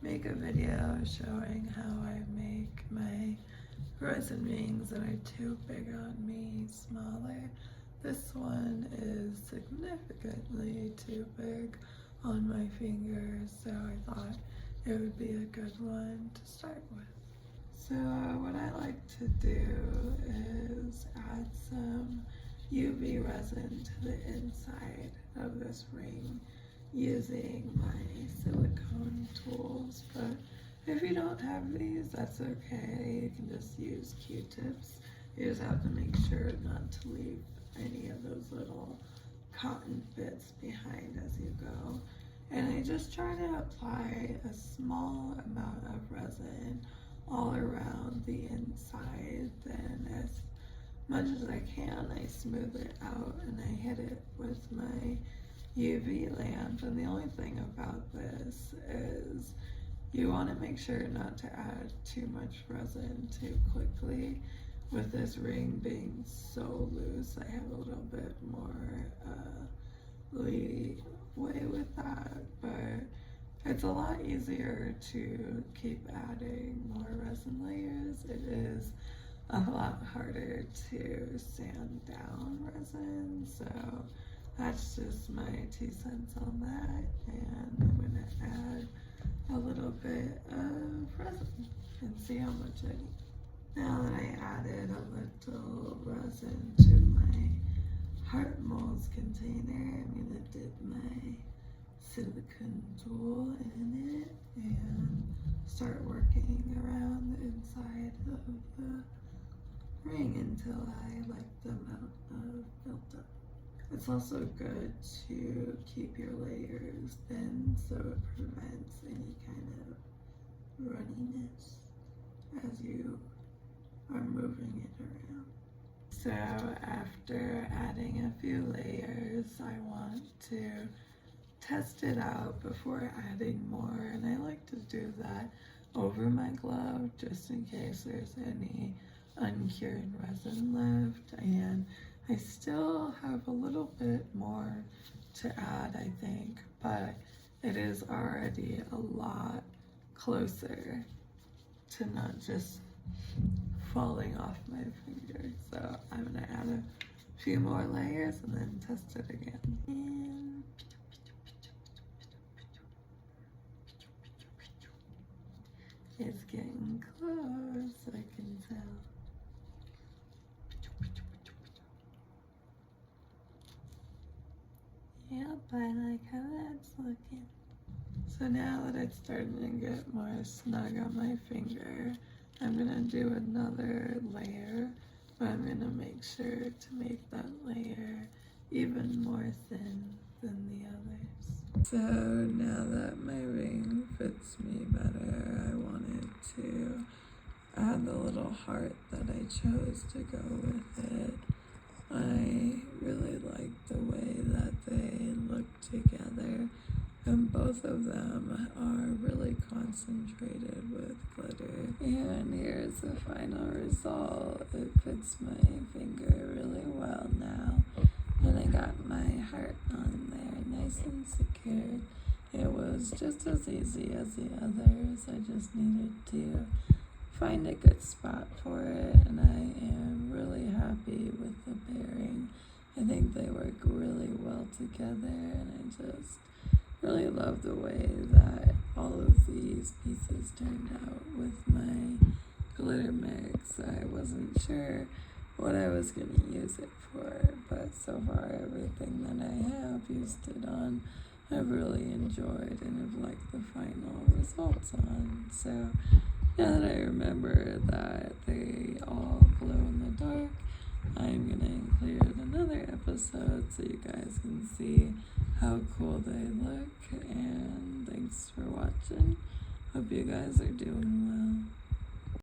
make a video showing how I make my resin rings that are too big on me smaller. This one is significantly too big on my fingers, so I thought it would be a good one to start with. So what I like to do is add some UV resin to the inside of this ring using my silicone tools, but if you don't have these, that's okay. You can just use Q-tips. You just have to make sure not to leave any of those little cotton bits behind as you go. And I just try to apply a small amount of resin all around the inside. Then as much as I can, I smooth it out and I hit it with my UV lamp. And the only thing about this is you want to make sure not to add too much resin too quickly. With this ring being so loose, I have a little bit more leeway with that, but it's a lot easier to keep adding more resin layers. It is a lot harder to sand down resin, so that's just my 2 cents on that. And I'm gonna add a little bit of resin and see how much I need. Now that I added a little resin to my heart molds container, I'm gonna dip my silicone tool in it and start working around the inside of the ring until I like the amount of built up. It's also good to keep your layers thin so it prevents any kind of runniness as you are moving it around. So after adding a few layers, I want to test it out before adding more, and I like to do that over my glove just in case there's any uncured resin left. And I still have a little bit more to add, I think, but it is already a lot closer to not just falling off my finger. So I'm gonna add a few more layers and then test it again. And it's getting close, I can tell. Yep, I like how that's looking. So now that it's starting to get more snug on my finger, I'm gonna do another layer, but I'm gonna make sure to make that layer even more thin than the others. So now that my ring fits me better, I wanted to add the little heart that I chose to go with it. I really like the way that they look together, and both of them are really concentrated with glitter. And here's the final result. It fits my finger really well now, and I got my heart on there nice and secured. It was just as easy as the others. I just needed to find a good spot for it, and I am really happy with the pairing. I think they work really well together, and I just really love the way that all of these pieces turned out with my glitter mix. I wasn't sure what I was going to use it for, but so far everything that I have used it on, I've really enjoyed and have liked the final results on. So now that I remember that they all glow in the dark, I'm going to include another episode so you guys can see how cool they look. And thanks for watching. Hope you guys are doing well.